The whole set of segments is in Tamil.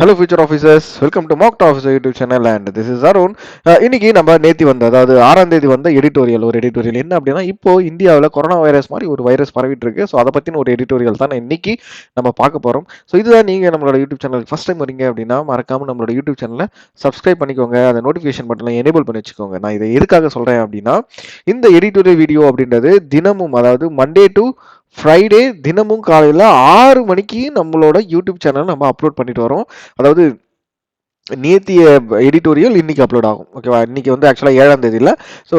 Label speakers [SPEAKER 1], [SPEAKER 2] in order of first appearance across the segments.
[SPEAKER 1] Hello future officers, welcome to mock officer YouTube channel and this is Arun. இன்னைக்கு நம்ம நேத்தி வந்த, அதாவது 6ஆம் தேதி வந்த ஒரு எடிட்டோரியல் என்ன அப்படின்னா, இப்போ இந்தியாவில் கொரோனா வைரஸ் மாதிரி ஒரு வைரஸ் பரவிட்டு இருக்கு. ஸோ அதை பற்றின ஒரு எடிட்டோரியல் தான் இன்னைக்கு நம்ம பார்க்க போகிறோம். ஸோ இதுதான் நீங்கள் நம்மளோட யூடியூப் சேனலுக்கு ஃபஸ்ட் டைம் வரீங்க அப்படின்னா மறக்காம நம்மளோட யூடியூப் சேனலை சப்ஸ்கிரைப் பண்ணிக்கோங்க, அந்த நோட்டிஃபிகேஷன் பட்டனை எனேபிள் பண்ணி வச்சுக்கோங்க. நான் இதை எதுக்காக சொல்கிறேன் அப்படின்னா, இந்த எடிட்டோரியல் வீடியோ அப்படின்றது தினமும், அதாவது மண்டே டு ஃப்ரைடே தினமும் காலையில் 6 மணிக்கு நம்மளோட யூடியூப் சேனல் நம்ம அப்லோட் பண்ணிட்டு வரோம். அதாவது நேத்திய எடிட்டோரியல் இன்னைக்கு அப்லோட் ஆகும். ஓகேவா? இன்னைக்கு வந்து ஆக்சுவலாக 7ஆம் தேதி இல்லை. ஸோ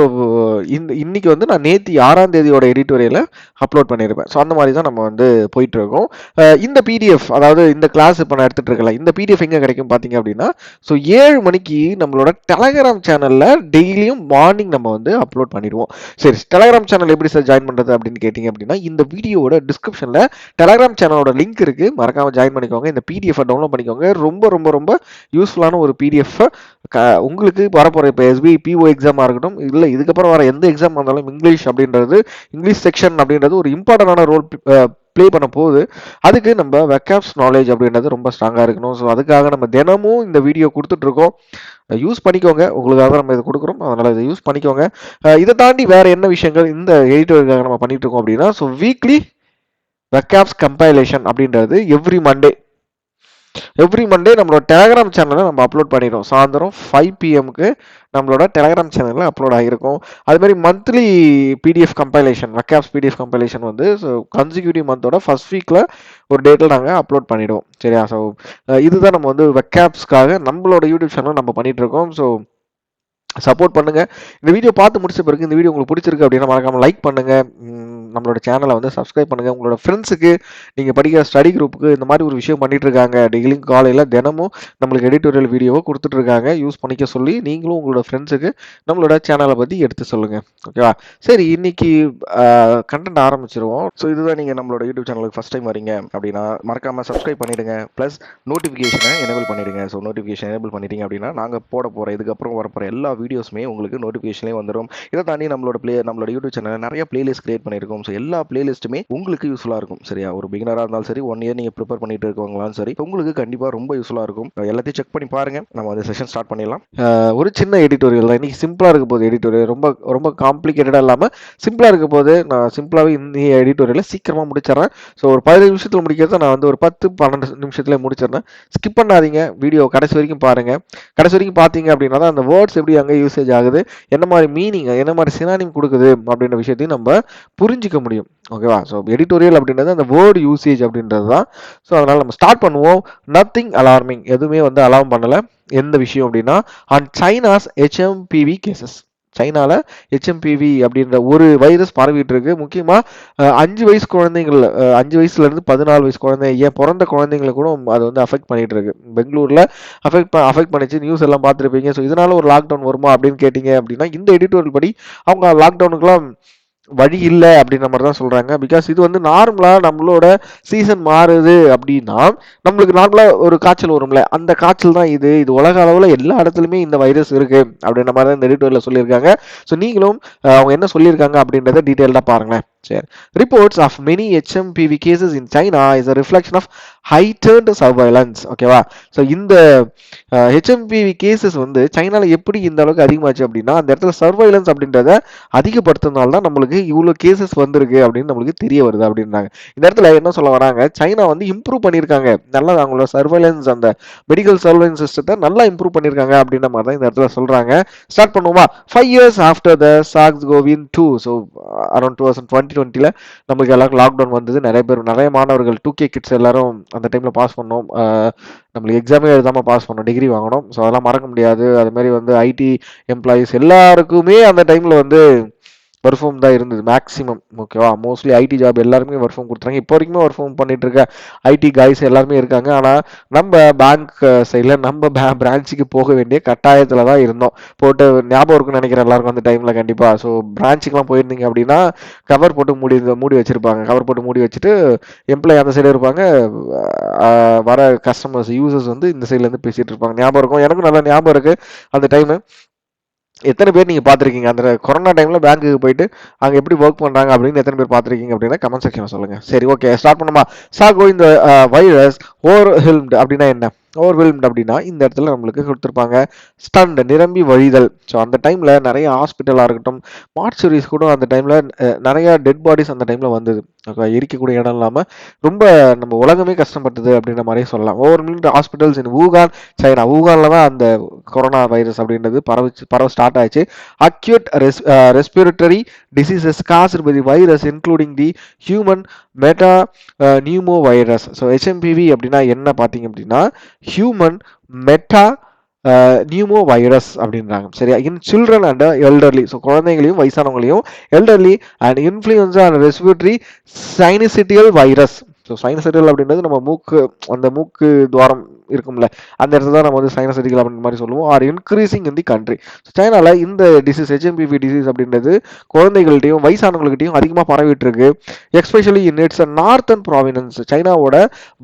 [SPEAKER 1] இன்னைக்கு வந்து நான் நேத்தி 6ஆம் தேதியோட எடிட்டோரியலை அப்லோட் பண்ணியிருப்பேன். ஸோ அந்த மாதிரி தான் நம்ம வந்து போயிட்டு இருக்கோம். இந்த பிடிஎஃப், அதாவது இந்த கிளாஸ் இப்போ நான் எடுத்துட்டு இருக்கல, இந்த பிடிஎஃப் எங்கே கிடைக்கும் பார்த்தீங்க அப்படின்னா, ஸோ 7 மணிக்கு நம்மளோட டெலகிராம் சேனலில் டெய்லியும் மார்னிங் நம்ம வந்து அப்லோட் பண்ணிடுவோம். சரி, டெலகிராம் சேனல் எப்படி சார் ஜாயின் பண்ணுறது அப்படின்னு கேட்டிங்க அப்படின்னா, இந்த வீடியோவோட டிஸ்கிரிப்ஷனில் டெலகிராம் சேனலோட லிங்க் இருக்குது, மறக்காமல் ஜாயின் பண்ணிக்கோங்க. இந்த பிடிஎஃப் டவுன்லோட் பண்ணிக்கோங்க. ரொம்ப ரொம்ப ரொம்ப யூஸ்ஃபுல்லான ஒரு பிடிஎஃப். உங்களுக்கு வரப்போகிற இப்போ எஸ்பி பிஓ எக்ஸாமாக இருக்கட்டும், இல்லை இதுக்கப்புறம் வர எந்த எக்ஸாம் இருந்தாலும் இங்கிலீஷ் அப்படின்றது, இங்கிலீஷ் செக்ஷன் அப்படின்றது ஒரு இம்பார்ட்டண்டான ரோல் ப்ளே பண்ண போகுது. அதுக்கு நம்ம வெக்காப்ஸ் நாலேஜ் அப்படின்றது ரொம்ப ஸ்ட்ராங்காக இருக்கணும். ஸோ அதுக்காக நம்ம தினமும் இந்த வீடியோ கொடுத்துட்ருக்கோம். யூஸ் பண்ணிக்கோங்க, உங்களுக்காக நம்ம இதை கொடுக்குறோம், அதனால் இதை யூஸ் பண்ணிக்கோங்க. இதை தாண்டி வேறு என்ன விஷயங்கள் இந்த எடிட்டோரியலுக்காக நம்ம பண்ணிட்டு இருக்கோம் அப்படின்னா, ஸோ வீக்லி வெக்காப்ஸ் கம்பைலேஷன் அப்படின்றது எவ்ரி மண்டே நம்மளோட டெலகிராம் சேனலில் நம்ம அப்லோட் பண்ணிடுவோம். சாயந்தரம் 5 PM நம்மளோட டெலகிராம் சேனலில் அப்லோட் ஆகிருக்கும். அதுமாதிரி monthly PDF compilation, vocabs PDF compilation வந்து ஸோ கன்சிக்யூட்டிவ் மந்தோட ஃபர்ஸ்ட் வீக்கில் ஒரு டேட்டில் நாங்கள் அப்லோட் பண்ணிவிடுவோம். சரியா? ஸோ இதுதான் நம்ம வந்து வெக்காப்ஸ்க்காக நம்மளோட யூடியூப் சேனல் நம்ம பண்ணிகிட்டு இருக்கோம். ஸோ சப்போர்ட் பண்ணுங்க. இந்த வீடியோ பார்த்து முடிச்ச பிறகு இந்த வீடியோ உங்களுக்கு பிடிச்சிருக்கு அப்படின்னா மறக்காம லைக் பண்ணுங்க, நம்மளோட சேனலை வந்து சப்ஸ்கிரைப் பண்ணுங்க. உங்களோட ஃப்ரெண்ட்ஸுக்கு, நீங்கள் படிக்கிற ஸ்டடி குரூப்புக்கு இந்த மாதிரி ஒரு விஷயம் பண்ணிட்டு இருக்காங்க, டெய்லியும் காலையில் தினமும் நம்மளுக்கு எடிட்டோரியல் வீடியோவை கொடுத்துட்டு இருக்காங்க, யூஸ் பண்ணிக்க சொல்லி நீங்களும் உங்களோட ஃப்ரெண்ட்ஸுக்கு நம்மளோட சேனலை பற்றி எடுத்து சொல்லுங்க. ஓகேவா? சரி, இன்னைக்கு கண்டென்ட் ஆரம்பிச்சிருவோம். ஸோ இதுதான் நீங்கள் நம்மளோட யூடியூப் சேனலுக்கு ஃபஸ்ட் டைம் வரீங்க அப்படின்னா மறக்காம சப்ஸ்கிரைப் பண்ணிடுங்க, ப்ளஸ் நோட்டிஃபிகேஷனை எனேபிள் பண்ணிடுங்க. ஸோ நோட்டிஃபிகேஷன் எனேபிள் பண்ணிட்டீங்க அப்படின்னா நாங்கள் போட போகிற இதுக்கப்புறம் வரப்போகிற எல்லா வீடியோஸுமே உங்களுக்கு நோட்டிஃபிகேஷன்லேயே வந்துடும். இதை தாண்டி நம்மளோட யூடியூப் சேனலில் நிறைய பிளேலிஸ்ட் கிரியேட் பண்ணியிருக்கோம். ஸோ எல்லா பிளேலிஸ்ட்டுமே உங்களுக்கு யூஸ்ஃபுல்லாக இருக்கும். சரியா? ஒரு பிகினராக இருந்தாலும் சரி, 1 இயர் நீங்கள் ப்ரிப்பேர் பண்ணிட்டு இருக்கவங்களாலும் சரி, உங்களுக்கு கண்டிப்பாக ரொம்ப யூஸ்ஃபுல்லாக இருக்கும். எல்லாத்தையும் செக் பண்ணி பாருங்கள். நம்ம வந்து செஷன் ஸ்டார்ட் பண்ணிடலாம். ஒரு சின்ன எடிட்டோரியல் தான் இன்னைக்கு. சிம்பிளாக இருக்க போது எடிட்டோரியல், ரொம்ப ரொம்ப காம்ப்ளிகேட்டடாக இல்லாமல் சிம்பிளாக இருக்க போது நான் சிம்பிளாகவே இந்த எடிட்டோரியலை சீக்கிரமாக முடிச்சிடறேன். ஸோ ஒரு 15 நிமிஷத்தில் முடிக்கிறத நான் வந்து ஒரு 10-12 நிமிஷத்துல முடிச்சிடறேன். ஸ்கிப் பண்ணாதீங்க, வீடியோ கடைசி வரைக்கும் பாருங்கள். கடைசி வரைக்கும் பார்த்தீங்க அப்படின்னா தான் அந்த வேர்ட்ஸ் எப்படி அங்கே யூசேஜ் ஆகுது, என்ன மாதிரி மீனிங், என்ன மாதிரி சினானிம் கொடுக்குது அப்படின்ற விஷயத்தையும் நம்ம புரிஞ்சிக்க முடியும். ஓகேவா? ஸோ எடிட்டோரியல் அப்படின்றது அந்த வேர்டு யூசேஜ் அப்படின்றது தான். ஸோ அதனால் நம்ம ஸ்டார்ட் பண்ணுவோம். நத்திங் அலார்மிங், எதுவுமே வந்து அலார்ம் பண்ணலை. எந்த விஷயம் அப்படின்னா, ஆன் சைனாஸ் HMPV கேசஸ், சைனால HMPV அப்படின்ற ஒரு வைரஸ் பரவிட்டு இருக்கு. முக்கியமாக 5 வயசு குழந்தைங்கள், 5 வயசுலேருந்து 14 வயசு குழந்தை, ஏன் பிறந்த குழந்தைங்களை கூட அது வந்து அஃபெக்ட் பண்ணிட்டு இருக்கு. பெங்களூரில் அஃபெக்ட் பண்ணிச்சு, நியூஸ் எல்லாம் பார்த்துருப்பீங்க. ஸோ இதனால ஒரு லாக்டவுன் வருமா அப்படின்னு கேட்டிங்க அப்படின்னா, இந்த எடிட்டோரியல் படி அவங்க லாக்டவுனுக்குலாம் வழி இல்லை அப்படின்ற மாதிரி தான் சொல்கிறாங்க. பிகாஸ் இது வந்து நார்மலாக நம்மளோட சீசன் மாறுது அப்படின்னா, நம்மளுக்கு நார்மலாக ஒரு காய்ச்சல் வரும்ல, அந்த காய்ச்சல் தான் இது உலக அளவில் எல்லா இடத்துலையுமே இந்த வைரஸ் இருக்குது அப்படின்ற மாதிரி தான் இந்த எடிட்டோரியலில் சொல்லியிருக்காங்க. ஸோ நீங்களும் அவங்க என்ன சொல்லியிருக்காங்க அப்படின்றத டீட்டெயில்டாக பாருங்களேன். சரி. Reports of many HMPV cases in China is a reflection of heightened surveillance. ஓகேவா? ஸோ இந்த HMPV கேசஸ் வந்து சைனாவில் எப்படி இந்த அளவுக்கு அதிகமாச்சு அப்படின்னா, அந்த இடத்துல சர்வைலன்ஸ் அப்படின்றத அதிகப்படுத்துறதுனால தான் நம்மளுக்கு இவ்வளோ கேசஸ் வந்திருக்கு அப்படின்னு நம்மளுக்கு தெரிய வருது அப்படின்றாங்க. இந்த இடத்துல என்ன சொல்ல வராங்க, சைனா வந்து இம்ப்ரூவ் பண்ணியிருக்காங்க, நல்லா அவங்களோட சர்வைலன்ஸ், அந்த மெடிக்கல் சர்வைலன்ஸ் சிஸ்டத்தை நல்லா இம்ப்ரூவ் பண்ணியிருக்காங்க அப்படின்ற மாதிரி தான் இந்த இடத்துல சொல்கிறாங்க. ஸ்டார்ட் பண்ணுவோமா? 5 years after the SARS-CoV-2, so around 2020 நம்மளுக்கு எல்லாருக்கும் லாக்டவுன் வந்தது. நிறைய மாணவர்கள் 2K கிட்ஸ் எல்லாரும் அந்த டைமில் பாஸ் பண்ணோம். நம்மளுக்கு எக்ஸாமே எழுதாமல் பாஸ் பண்ணோம், டிகிரி வாங்கணும். ஸோ அதெல்லாம் மறக்க முடியாது. அதுமாரி வந்து ஐடி எம்ப்ளாயீஸ் எல்லாருக்குமே அந்த டைமில் வந்து ஒர்க் ஃப்ரம் தான் இருந்தது மேக்ஸிமம். ஓகேவா? மோஸ்ட்லி ஐடி ஜாப் எல்லாருமே ஒர்க் ஃப்ரம் கொடுத்துறாங்க. இப்போ வரைக்குமே ஒர்க் ஃப்ரம் பண்ணிட்டு இருக்க ஐடி காய்ஸ் எல்லாருமே இருக்காங்க. ஆனால் நம்ம பேங்க் சைடில் நம்ம பிரான்ச்சுக்கு போக வேண்டிய கட்டாயத்தில் தான் இருந்தோம். போட்டு ஞாபகம் இருக்குன்னு நினைக்கிறேன் எல்லாருக்கும் அந்த டைமில் கண்டிப்பாக. ஸோ பிரான்ச்சுக்கெலாம் போயிருந்தீங்க அப்படின்னா கவர் போட்டு மூடி வச்சுருப்பாங்க. கவர் போட்டு மூடி வச்சுட்டு எம்ப்ளாயி அந்த சைடு இருப்பாங்க, வர கஸ்டமர்ஸ் யூசர்ஸ் வந்து இந்த சைட்லேருந்து பேசிகிட்டு இருப்பாங்க. ஞாபகம் இருக்கும், எனக்கும் நல்லா ஞாபகம் இருக்குது அந்த டைமு. எத்தனை பேர் நீங்கள் பார்த்துருக்கீங்க அந்த கொரோனா டைமில் பேங்க்குக்கு போயிட்டு அங்கே எப்படி ஒர்க் பண்ணுறாங்க அப்படின்னு எத்தனை பேர் பார்த்துருக்கீங்க அப்படின்னா கமெண்ட் செக்ஷனில் சொல்லுங்கள். சரி, ஓகே, ஸ்டார்ட் பண்ணுமா? சாகோ இந்த வைரஸ் ஓவர் ஹெல்ம்டு அப்படின்னா என்ன? ஓவர்வெல்ம்ட் அப்படின்னா இந்த இடத்துல நம்மளுக்கு கொடுத்துருப்பாங்க. ஸ்டண்ட் நிரம்பி வழிதல். ஸோ அந்த டைம்ல நிறைய ஹாஸ்பிட்டலாக இருக்கட்டும், மார்ச்சுரிஸ் கூட அந்த டைம்ல நிறைய டெட் பாடிஸ் அந்த டைம்ல வந்தது. எரிக்கக்கூடிய இடம் இல்லாம ரொம்ப நம்ம உலகமே கஷ்டப்பட்டது அப்படின்ற மாதிரியே சொல்லலாம். Overwhelmed hospitals in Wuhan, China. வூகான்ல தான் அந்த கொரோனா வைரஸ் அப்படின்றது பரவ ஸ்டார்ட் ஆயிடுச்சு. Acute respiratory diseases caused by the virus including the human metapneumovirus. So HMPV அப்படின்னா என்ன பார்த்தீங்க அப்படின்னா ஹியூமன் மெட்டா நியூமோ வைரஸ் அப்படின்றாங்க. சரியா? In children and elderly. So குழந்தைங்களையும் வயசானவங்களையும் elderly and influenza and respiratory syncytial virus. So syncytial அப்படின்றது நம்ம அந்த மூக்கு துவாரம் இருக்கும்ல, அந்த இடத்துல தான் நம்ம வந்து சைனசிட்டிகள் அப்படின்ற மாதிரி சொல்லுவோம். Are increasing in the country. சைனால இந்த டிசீஸ் ஹெச்எம்பிவி டிசீஸ் அப்படின்றது குழந்தைகள்கிட்டையும் வயசானவங்கள்கிட்டையும் அதிகமாக பரவிட்டு இருக்கு. Especially in its northern provinces. சைனாவோட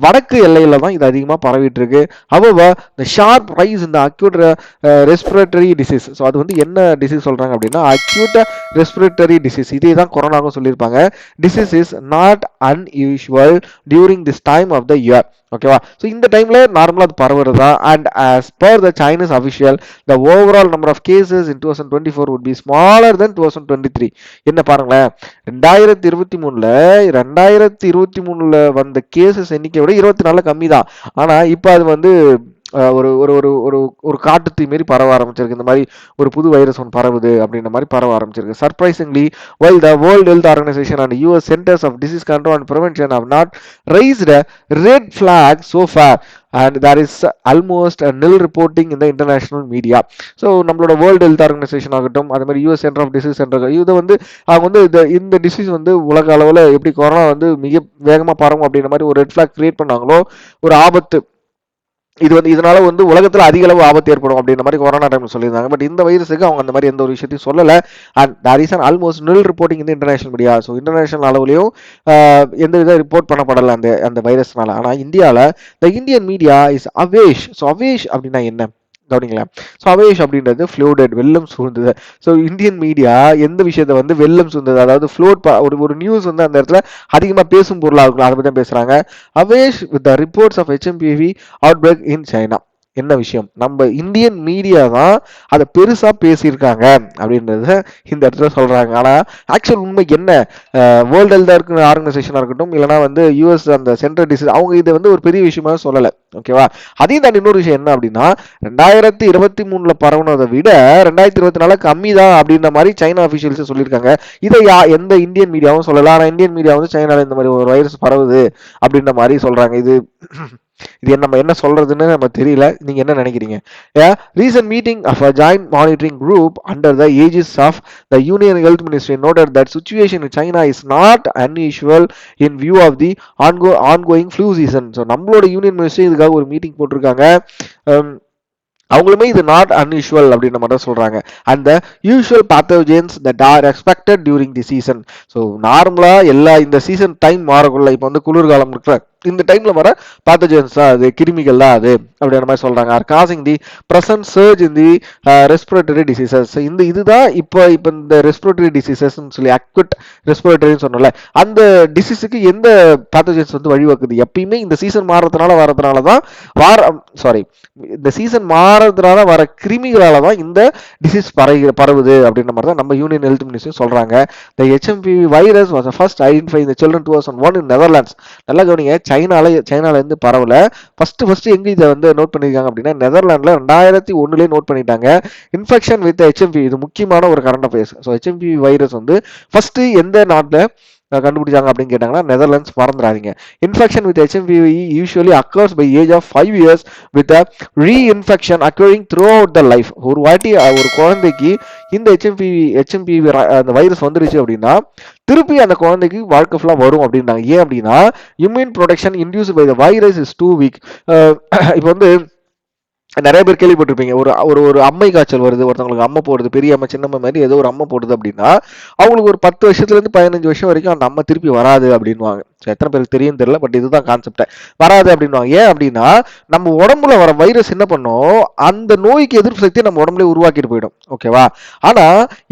[SPEAKER 1] வடக்கு எல்லையில தான் இது அதிகமாக பரவிட்டு இருக்கு. However, the sharp rise in the acute respiratory disease. So அது வந்து என்ன டிசீஸ் சொல்றாங்க அப்படின்னா acute respiratory disease. இதே தான் கொரோனாவும் சொல்லியிருப்பாங்க. Disease is not unusual during this time of the year. ஓகேவா? ஸோ இந்த டைம்ல நார்மலா அது பரவுறது தான். And as per the Chinese official, the overall number of cases in 2024 would be smaller than 2023. என்ன பாருங்களேன், 2023ல வந்த கேசஸ் எண்ணிக்கை விட 24 கம்மி தான். ஆனா இப்ப அது வந்து ஒரு ஒரு ஒரு ஒரு ஒரு காட்டுத்தீ மாரி பரவ ஆரம்பிச்சிருக்கு. இந்த மாதிரி ஒரு புது வைரஸ் ஒன்று பரவுது அப்படின்ற மாதிரி பரவ ஆரம்பிச்சிருக்கு. Surprisingly, while the World Health Organization and US Centers of Disease Control and Prevention have not raised a red flag so far, and there is almost a nil reporting in the international media. So நம்மளோட வேர்ல்டு ஹெல்த் ஆர்கனைசேஷன் ஆகட்டும், அது மாதிரி US centre of disease centre, இதை வந்து அவங்க வந்து இந்த டிசீஸ் வந்து உலக அளவில் எப்படி கொரோனா வந்து மிக வேகமாக பரவும் அப்படின்ற மாதிரி ஒரு ரெட் ஃபிளாக் கிரியேட் பண்ணாங்களோ, ஒரு ஆபத்து இது வந்து இதனால வந்து உலகத்துல அதிக அளவு ஆபத்து ஏற்படும் அப்படின்ற மாதிரி கொரோனா டைம்ல சொல்லியிருந்தாங்க. பட் இந்த வைரஸுக்கு அவங்க அந்த மாதிரி எந்த ஒரு விஷயத்தையும் சொல்லல. And there is an almost nil reporting இந்த இன்டர்நேஷனல் மீடியா. ஸோ இன்டர்நேஷனல் அளவுலையும் எந்த வித ரிப்போர்ட் பண்ணப்படலை அந்த வைரஸ்னால. ஆனா இந்தியாவில் the Indian media is awash. So awash அப்படின்னா என்ன கவனிங்களா? ஸோ அவேஷ் அப்படின்றது ஃப்ளோடட், வெள்ளம் சூழ்ந்தது. ஸோ இந்தியன் மீடியா எந்த விஷயத்த வந்து வெள்ளம் சூழ்ந்தது, அதாவது ஃப்ளோட் ஒரு நியூஸ் வந்து அந்த இடத்துல அதிகமாக பேசும் பொருளாக இருக்கும், அதை பற்றி தான் பேசுறாங்க. Awash with the reports of HMPV outbreak in China. என்ன விஷயம், நம்ம இந்தியன் மீடியா தான் அதை பெருசா பேசியிருக்காங்க அப்படின்றத இந்த இடத்துல சொல்றாங்க. ஆனா ஆக்சுவல் உண்மை என்ன, வேர்ல்டு ஹெல்த் ஆர்கனைசேஷனா இருக்கட்டும், இல்லைனா வந்து யூஎஸ் அந்த சென்ட்ரல் டிசீஸ், அவங்க இதை வந்து ஒரு பெரிய விஷயமா சொல்லலை. ஓகேவா? அதையும் தான் இன்னொரு விஷயம் என்ன அப்படின்னா 2023 பரவுனதை விட 2024 கம்மி தான் அப்படின்ற மாதிரி சைனா அபிஷியல்ஸ் சொல்லியிருக்காங்க. இதை எந்த இந்தியன் மீடியாவும் சொல்லலாம். ஆனா இந்தியன் மீடியா வந்து சைனால இந்த மாதிரி ஒரு வைரஸ் பரவுது அப்படின்ற மாதிரி சொல்றாங்க. இது நம்ம என்ன சொல்றதுன்னு நம்ம தெரியல. நீங்க என்ன நினைக்கிறீங்க? Recent meeting of a joint monitoring group under the aegis of the Union Health Ministry noted that situation in China is not unusual in view of the ongoing flu season. So நம்மளோட யூனியன் மினிஸ்ட்ரி இதுக்காக ஒரு மீட்டிங் போட்டிருக்காங்க. அவங்களுமே இது நாட் அன்யூஷுவல் அப்படின்ற மாதிரி தான் சொல்றாங்க. And the usual pathogens that R expected during the season. So நார்மலா எல்லா இந்த சீசன் டைம் மாறக்குள்ள, இப்போ வந்து குளிர்காலம் இருக்கிற இந்த டைம்ல வர பேத்தோஜன்ஸ் தான் அது, கிருமிகள் தான் அது அப்படின்ற மாதிரி சொல்றாங்க. Are causing the present surge in the respiratory diseases. இதுதான் இப்போ இந்த ரெஸ்பிரேட்டரி டிசீசஸ் சொல்லி அக்யூட் ரெஸ்பிரேட்டரின்னு சொன்னோம்ல, அந்த டிசீஸுக்கு எந்த பேத்தோஜன்ஸ் வந்து வழிவகுக்குது. எப்பயுமே இந்த சீசன் வரதுனால தான் இந்த சீசன் மாறதுனால வர கிருமிகளால தான் இந்த டிசீஸ் பரவுது அப்படின்ற மாதிரி தான் நம்ம யூனியன் ஹெல்த் மினிஸ்ட்ரி சொல்றாங்க. The HMPV virus was first identified in the children 2001 in Netherlands. நல்லா கவனிங்க, சைனால இருந்து பரவல. ஃபர்ஸ்ட் எங்க இதை வந்து நோட் பண்ணிருக்காங்க அப்படின்னா நெதர்லாண்ட்ல 2001 நோட் பண்ணிட்டாங்க. இன்ஃபெக்ஷன் வித் HMPV, இது முக்கியமான ஒரு current affairs. So HMPV virus வந்து ஃபர்ஸ்ட் எந்த நாட்டில் கண்டுபிடிச்சாங்க அப்படின்னு கேட்டாங்கன்னா நெதர்லாண்ட்ஸ், மறந்துடாதீங்க. Infection with HMPV usually occurs by age of 5 years with a reinfection occurring throughout the life. ஒரு வாட்டி ஒரு குழந்தைக்கு இந்த HMPV அந்த வைரஸ் வந்துருச்சு அப்படின்னா திருப்பி அந்த குழந்தைக்கு வாழ்க்கை ஃபுல்லா வரும் அப்படின்றாங்க. ஏன் அப்படின்னா immune protection induced by the virus is too weak. இப்போ வந்து நிறைய பேர் கேள்விப்பட்டிருப்பீங்க, ஒரு அம்மை காய்ச்சல் வருது, ஒருத்தவங்களுக்கு அம்மை போடுது, பெரிய அம்மை சின்னம்மை மாதிரி ஏதோ ஒரு அம்மை போடுது அப்படின்னா அவங்களுக்கு ஒரு 10 வருஷத்துல இருந்து 15 வருஷம் வரைக்கும் அந்த அம்மை திருப்பி வராது அப்படின்வாங்க. எத்தனை பேருக்கு தெரியும் தெரியல, பட் இதுதான் கான்செப்ட். வராது அப்படின்வாங்க. ஏன் அப்படின்னா நம்ம உடம்புல வர வைரஸ் என்ன பண்ணும், அந்த நோய்க்கு எதிர்ப்பு சக்தியை நம்ம உடம்புல உருவாக்கிட்டு போயிடும். ஓகேவா? ஆனா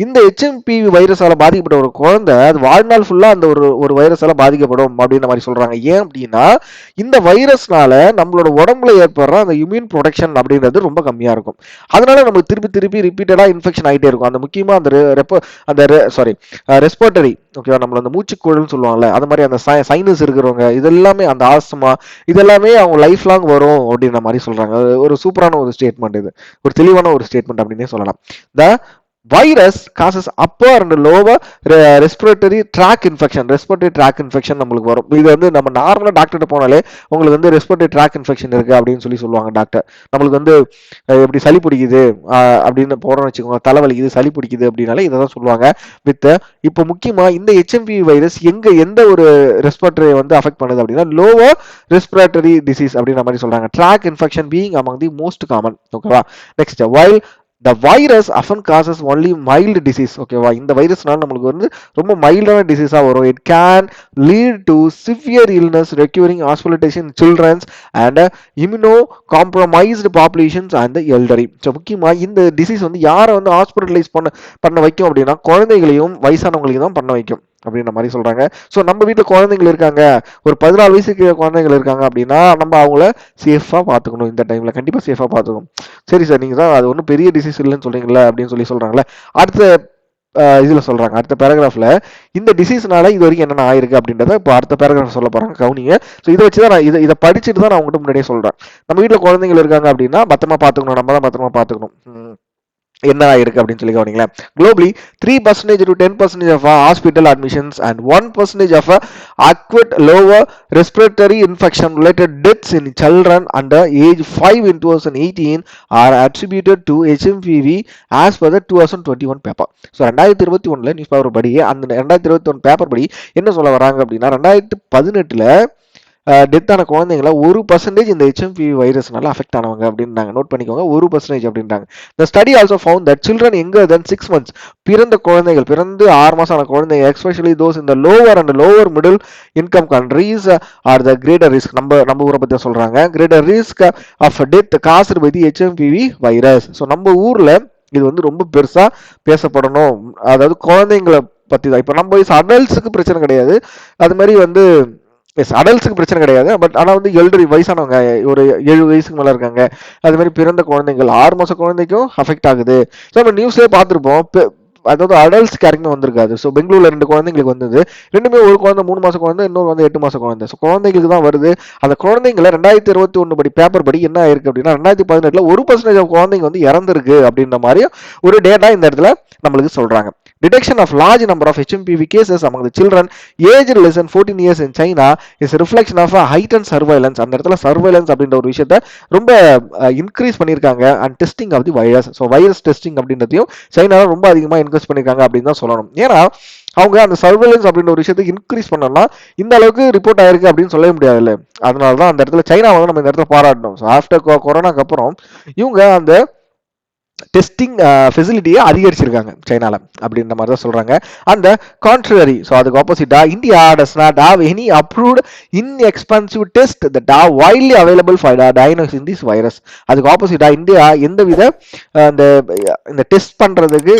[SPEAKER 1] இந்த HMPV வைரஸால பாதிக்கப்பட்ட ஒரு குழந்தை அது வாழ்நாள் ஃபுல்லா அந்த ஒரு ஒரு வைரஸால பாதிக்கப்படும் அப்படின்ற மாதிரி சொல்றாங்க. ஏன் அப்படின்னா இந்த வைரஸ்னால நம்மளோட உடம்புல ஏற்படுற அந்த இம்யூன் ப்ரொடெக்ஷன் அப்படின்றது ரொம்ப கம்மியா இருக்கும். அதனால நமக்கு திருப்பி திருப்பி ரிப்பீட்டடா இன்ஃபெக்ஷன் ஆகிட்டே இருக்கும். அந்த முக்கியமா அந்த ரெஸ்பிரேட்டரி, ஓகேவா, நம்மள அந்த மூச்சுக்குழல்னு சொல்லுவாங்கல்ல, அது மாதிரி அந்த சைனஸ் இருக்கிறவங்க இதெல்லாமே, அந்த ஆஸ்துமா இதெல்லாமே அவங்க லைஃப் லாங் வரும் அப்படின்ற மாதிரி சொல்றாங்க. ஒரு சூப்பரான ஒரு ஸ்டேட்மெண்ட் இது, ஒரு தெளிவான ஒரு ஸ்டேட்மெண்ட் அப்படின்னே சொல்லலாம். The virus causes upper and lower respiratory tract infection நம்மளுக்கு வரும். இது வந்து நம்ம நார்மலா டாக்டர் போனாலே உங்களுக்கு வந்து ரெஸ்பிரேட்டரி ட்ராக் இன்ஃபெக்ஷன் இருக்கு அப்படின்னு சொல்லுவாங்க டாக்டர். நம்மளுக்கு வந்து எப்படி சளி பிடிக்குது அப்படின்னு போறோம்னு வச்சுக்கோங்க, தலைவலிக்குது, சளி பிடிக்குது அப்படின்னாலே இதை தான் சொல்லுவாங்க. வித் இப்போ முக்கியமா இந்த HMPV வைரஸ் எந்த ஒரு ரெஸ்பிரேட்டரி வந்து அஃபெக்ட் பண்ணுது அப்படின்னா லோவர் ரெஸ்பிரேட்டரி டிசீஸ் அப்படின்ற மாதிரி சொல்றாங்க. Tract infection being among the most common. ஓகேவா? Next, while the virus often causes only mild disease. ஓகேவா? இந்த வைரஸ்னால நம்மளுக்கு வந்து ரொம்ப மைல்டான டிசீஸா வரும். it can lead to severe illness requiring hospitalization in children and immunocompromised populations and the elderly. So முக்கியமா இந்த டிசீஸ் வந்து யாரை வந்து ஹாஸ்பிட்டலைஸ் பண்ண வைக்கும் அப்படின்னா குழந்தைகளையும் வயசானவங்களையும் தான் பண்ண வைக்கும் அப்படின்ற மாதிரி சொல்றாங்க. ஸோ நம்ம வீட்டில் குழந்தைகள் இருக்காங்க, ஒரு 14 வயசுக்கு குழந்தைகள் இருக்காங்க அப்படின்னா நம்ம அவங்கள சேஃபா பார்த்துக்கணும். இந்த டைம்ல கண்டிப்பா சேஃபா பார்த்துக்கணும். சரி சார், நீங்க தான் அது ஒன்றும் பெரிய டிசீஸ் இல்லைன்னு சொல்றீங்களா அப்படின்னு சொல்றாங்களே. அடுத்த இதுல சொல்றாங்க, அடுத்த பேராகிராஃப்ல இந்த டிசீஸ்னால இது வரைக்கும் என்னென்ன ஆயிருக்கு அப்படின்றத இப்போ அடுத்த பேராகிராஃப் சொல்ல போறாங்க. கவுனிங்க. ஸோ இதை வச்சுதான் நான் இதை படிச்சுட்டு தான் நான் உங்ககிட்ட முன்னாடியே சொல்றேன். நம்ம வீட்டில் குழந்தைகள் இருக்காங்க அப்படின்னா பத்திரமா பார்த்துக்கணும், நம்ம தான் பத்திரமா பார்த்துக்கணும். என்ன இருக்கு அப்படின்னு சொல்லி கவனிங்களேன். globally 3% to 10% of hospital admissions and 1% of acute lower respiratory infection related deaths in children under age 5 in 2018 are attributed to HMPV as per the 2021 paper. So 2021 news paper படி, அந்த 2021 பேப்பர் படி என்ன சொல்ல வராங்க அப்படின்னா 2018 டெத்தான குழந்தைங்கள 1% இந்த HMPV வைரஸ்னால அஃபெக்ட் ஆனவங்க அப்படின்றாங்க. நோட் பண்ணிக்கோங்க, 1% அப்படின்றாங்க. The study also found that children younger than 6 months, பிறந்து 6 மாசம் ஆன குழந்தைங்க, especially those in the lower and lower middle income countries are the greater risk. நம்ம ஊரை பத்தி சொல்றாங்க. greater risk of death caused by the HMPV virus. So நம்ம ஊர்ல இது வந்து ரொம்ப பெருசா பேசப்படணும். அதாவது குழந்தைங்களை பத்தி தான். இப்போ நம்ம வயசு அடல்ட்ஸுக்கு பிரச்சனை கிடையாது, அது மாதிரி வந்து அடல்ட்ஸுக்கு பிரச்சனை கிடையாது. பட் ஆனால் வந்து எல்டரி வயசானவங்க, ஒரு 7 வயசுக்கு மேலே இருக்காங்க, அது மாதிரி பிறந்த குழந்தைகள் 6 மாச குழந்தைக்கும் அஃபெக்ட் ஆகுது. ஸோ நம்ம நியூஸ்லேயே பார்த்துருப்போம், அதாவது அடல்ட்ஸ் யாருக்குமே வந்திருக்காது. ஸோ பெங்களூர்ல 2 குழந்தைங்களுக்கு வந்தது. ரெண்டுமே ஒரு குழந்தை 3 மாச குழந்தை, இன்னொரு வந்து 8 மாச குழந்தை. ஸோ குழந்தைங்களுக்கு தான் வருது. அந்த குழந்தைங்களை 2021 படி பேப்பர் படி என்ன ஆயிருக்கு அப்படின்னா 2018 1% குழந்தைங்க வந்து இறந்துருக்கு அப்படின்ற மாதிரி ஒரு டேட்டா இந்த இடத்துல நம்மளுக்கு சொல்றாங்க. Detection of large number of HMPV cases among the children aged less than 14 years in China is a reflection of a heightened surveillance. அந்த இடத்துல சர்வைலன்ஸ் அப்படின்ற ஒரு விஷயத்த ரொம்ப இன்க்ரீஸ் பண்ணியிருக்காங்க. And testing of the virus. So virus testing அப்படின்றதையும் சைனால ரொம்ப அதிகமாக இன்க்ரீஸ் பண்ணியிருக்காங்க அப்படின்னு தான் சொல்லணும். ஏன்னா அவங்க அந்த சர்வேலன்ஸ் அப்படின்ற ஒரு விஷயத்தை இன்க்ரீஸ் பண்ணலாம் இந்த அளவுக்கு ரிப்போர்ட் ஆயிருக்கு அப்படின்னு சொல்லவே முடியாது இல்லை. அதனால தான் அந்த இடத்துல சைனா வந்து நம்ம இந்த இடத்துல பாராட்டணும். ஸோ ஆஃப்டர் கொரோனாக்கு அப்புறம் இவங்க அந்த டெஸ்டிங் ஃபெசிலிட்டியை அதிகரிச்சிருக்காங்க சைனால அப்படின்ற மாதிரி தான் சொல்றாங்க. அந்த கான்ட்ரரி, ஸோ அதுக்கு ஆப்போசிட்டா India does not have any approved inexpensive test that R widely available for diagnosis in this virus. அதுக்கு ஆப்போசிட்டா இந்தியா எந்தவித இந்த டெஸ்ட் பண்றதுக்கு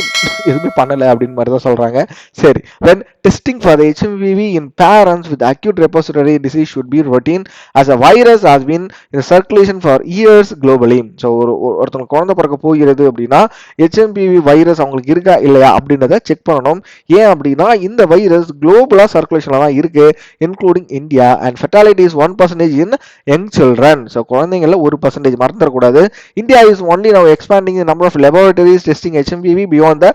[SPEAKER 1] எதுவுமே பண்ணலை அப்படின்னு மாதிரி தான் சொல்றாங்க. சரி, then testing for the HMPV in parents with acute respiratory disease should be routine as a virus has been in circulation for years globally. So ஒருத்தவங்க குழந்தை பிறக்க போகிறது அப்படின்னா HMPV வைரஸ் அவங்களுக்கு இருக்கா இல்லையா அப்படின்றத செக் பண்ணணும். ஏன் அப்படின்னா இந்த வைரஸ் குளோபலா சர்க்குலேஷன்ல தான் இருக்கு, including India. And fatality is 1% in young children. So குழந்தைங்கள 1% மறந்துடக்கூடாது. India is only now expanding the number of laboratories testing HMPV beyond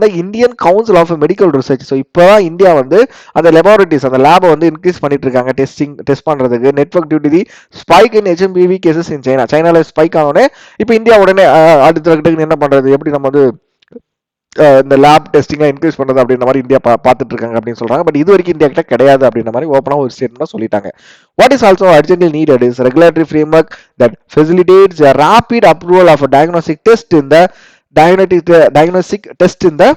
[SPEAKER 1] the Indian Council of Medical Research. So இப்போதான் இந்தியா வந்து அந்த லெபார்டரிஸ், அந்த லேபை வந்து இன்க்ரீஸ் பண்ணிட்டு இருக்காங்க டெஸ்ட் பண்றதுக்கு. Network due to the spike in HMPV cases in China. சைனால ஸ்பைக் ஆனோடனே இப்போ இந்தியா உடனே அடுத்த என்ன பண்றது, எப்படி நம்ம வந்து இந்த லேப் டெஸ்டிங்லாம் இன்க்ரீஸ் பண்றது அப்படின்ற மாதிரி இந்தியா பார்த்துட்டு இருக்காங்க அப்படின்னு சொல்றாங்க. பட் இது வரைக்கும் இந்தியா கிட்ட கிடையாது அப்படின்ற மாதிரி ஓப்பனா ஒரு ஸ்டேட்மெண்ட் சொல்லிட்டாங்க. What is also urgently needed is regulatory framework that facilitates a rapid approval of a diagnostic test in the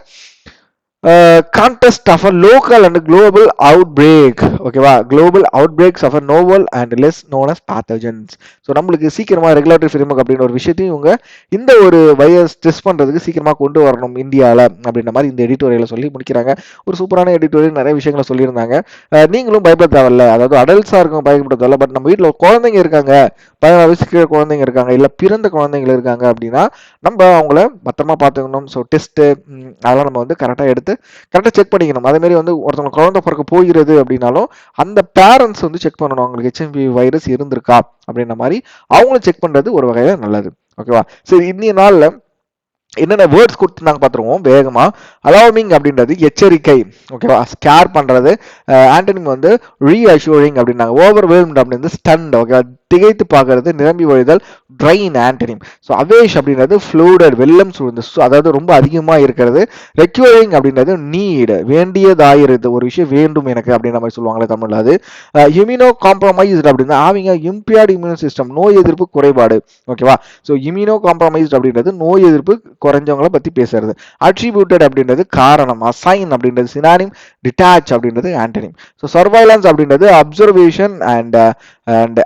[SPEAKER 1] context of a local and global outbreak. ஓகேவா, global outbreaks of a novel and less known as pathogens. So நம்மளுக்கு சீக்கிரமா ரெகுலேட்டரி ஃப்ரேம்வொர்க் அப்படின்ற ஒரு விஷயத்தையும் இவங்க இந்த ஒரு வைரஸ் டெஸ்ட் பண்றதுக்கு சீக்கிரமா கொண்டு வரணும் இந்தியாவில் அப்படின்ற மாதிரி இந்த எடிட்டோரியலை சொல்லி முடிக்கிறாங்க. ஒரு சூப்பரான எடிட்டோரியல், நிறைய விஷயங்களை சொல்லியிருந்தாங்க. நீங்களும் பயப்பட தேவையில்ல, அதாவது அடல்ட்ஸா இருக்கும் பயப்பட தேவையில்ல. பட் நம்ம வீட்டில் குழந்தைங்க இருக்காங்க, 16 வயசுக்கு குழந்தைங்க இருக்காங்க, இல்லை பிறந்த குழந்தைங்க இருக்காங்க அப்படின்னா நம்ம அவங்கள பத்திரமா பார்த்துக்கணும். ஸோ டெஸ்ட்டு அதெல்லாம் நம்ம வந்து கரெக்டாக எடுத்து கரெக்டாக செக் பண்ணிக்கணும். அதே மாதிரி வந்து ஒருத்தவங்க குழந்தை பிறக்க போகிறது அப்படின்னாலும் அந்த பேரண்ட்ஸ் வந்து செக் பண்ணணும், அவங்களுக்கு ஹெச்எம்பி வைரஸ் இருந்திருக்கா அப்படின்ற மாதிரி அவங்களும் செக் பண்றது ஒரு வகையில நல்லது. ஓகேவா, சரி இன்னைய நாள்ல என்னென்ன வேர்ட்ஸ் கொடுத்துருந்தாங்க பார்த்துருவோம் வேகமா. அலார்மிங் அப்படின்றது எச்சரிக்கை, ஓகேவா. ஸ்கேர் பண்றது, ஆண்டனிம் வந்து ரீஅஷூரிங் அப்படின்னாங்க. ஓவர்வெல்ம்ட் அப்படின்றது ஸ்டன்ட், ஓகேவா. திகைத்து பார்க்கறது, நிரம்பி வழிதல், ட்ரைன் ஆண்டனிம். ஸோ அவேஷ் அப்படின்றது ஃப்ளூடட், வெள்ளம் சூழ்ந்து, அதாவது ரொம்ப அதிகமாக இருக்கிறது. ரெக்யூரிங் அப்படின்றது நீட், வேண்டியதாயிருது, ஒரு விஷயம் வேண்டும் எனக்கு அப்படின்ற மாதிரி சொல்லுவாங்களே தமிழ்ல. அது இம்யூனோ காம்ப்ரமைஸ்ட் அப்படின்னா ஆவிங்க இம்பியர்ட் இம்யூன் சிஸ்டம், நோய் எதிர்ப்பு குறைபாடு, ஓகேவா. ஸோ இம்யூனோ காம்ப்ரமைஸ்ட் அப்படின்றது நோய் எதிர்ப்பு குறைஞ்சவங்களை பத்தி பேசுறது. அட்ரிபியூட்டட் அப்படின்றது காரணம், அசைன் அப்படின்றது சினானிம், டிட்டாச் அப்படின்றது ஆண்டனிம். ஸோ சர்வைலன்ஸ் அப்படின்றது அப்சர்வேஷன் அண்ட்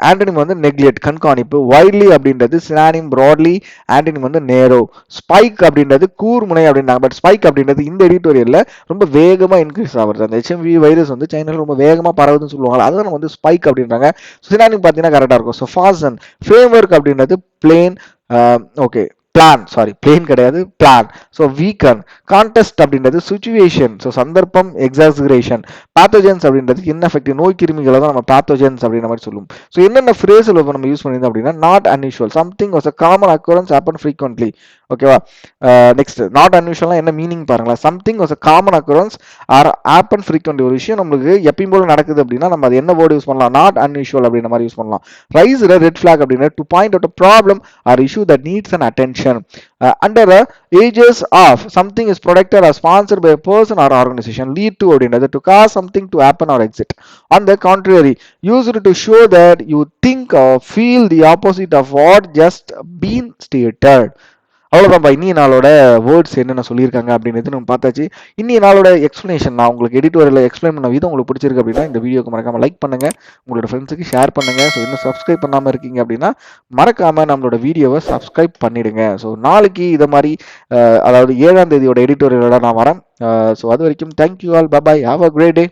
[SPEAKER 1] ஆண்டனிம் வந்து நெக்லெக்ட், கண்காணிப்பு. வைட்லி அப்படின்றது சினானிம், ப்ராட்லி ஆண்டனிம் வந்து நேரோ. ஸ்பைக் அப்படின்றது கூர்முனை அப்படின்னாங்க. பட் ஸ்பைக் அப்படின்றது இந்த எடிட்டோரியல்ல ரொம்ப வேகமா இன்க்ரீஸ் ஆகுது. அந்த ஹெச்எம்வி வைரஸ் வந்து சைனால ரொம்ப வேகமா பரவுதுன்னு சொல்லுவாங்க, அதுதான் வந்து ஸ்பைக் அப்படின்றாங்க. சினானிம் பார்த்தீங்கன்னா கரெக்டா இருக்கும். ஸோ ஃபாசன் ஃப்ரேம் ஒர்க் அப்படின்றது plane, okay plan, sorry plane கிடையாது பிளான். ஸோ வீக்கன். கான்டெஸ்ட் அப்படின்றது சுச்சுவேஷன், ஸோ சந்தர்ப்பம், எக்ஸாசரேஷன். பேத்தோஜன்ஸ் அப்படின்றது இன்எஃபெக்டிவ், நோய் கிருமிகளை தான் நம்ம பேத்தோஜன்ஸ் அப்படின்ற மாதிரி சொல்லுவோம். ஸோ என்னென்ன ஃப்ரேஸ் நம்ம யூஸ் பண்ணியிருந்தோம் அப்படின்னா not unusual, something was a common occurrence happen frequently, ஓகேவா. நெக்ஸ்ட் நாட் அன்யூஷுவல்னா என்ன மீனிங் பாருங்களா. Something was a common occurrence or happen frequently, ஒரு விஷயம் நம்மளுக்கு எப்பயும் போல நடக்குது அப்படின்னா நம்ம அது என்ன வேர்டு யூஸ் பண்ணலாம், நாட் அன்யூஷுவல் அப்படின்ற மாதிரி யூஸ் பண்ணலாம். ரைஸ் ரெட் ஃபிளாக் அப்படின்னா to point out a problem R issue that needs an attention. Under the aegis of something is protected or sponsored by a person or organization. Lead to அப்படின்றது to cause something to happen or exit. On the contrary, used to show that you think or feel the opposite of what just been stated. அவ்வளோதான்ப்பா இன்னிய நாளோட வேர்ட்ஸ் என்னென்ன சொல்லியிருக்காங்க அப்படின்றது நம்ம பார்த்தாச்சு. இன்னிய நாளோட எக்ஸ்ப்ளனேஷன் நான் உங்களுக்கு எடிட்டோரியல் எக்ஸ்பிளைன் பண்ண விதம் உங்களுக்கு பிடிச்சிருக்கு அப்படின்னா இந்த வீடியோக்கு மறக்காம லைக் பண்ணுங்க, உங்களோட ஃப்ரெண்ட்ஸுக்கு ஷேர் பண்ணுங்க. ஸோ இன்னும் சப்ஸ்கிரைப் பண்ணாமல் இருக்கீங்க அப்படின்னா மறக்காம நம்மளோட வீடியோவை சப்ஸ்கிரைப் பண்ணிடுங்க. ஸோ நாளைக்கு இதை மாதிரி அதாவது 7ஆம் தேதியோட எடிட்டோரியலோட நான் வரேன். ஸோ அது வரைக்கும் thank you all, bye, have a great day.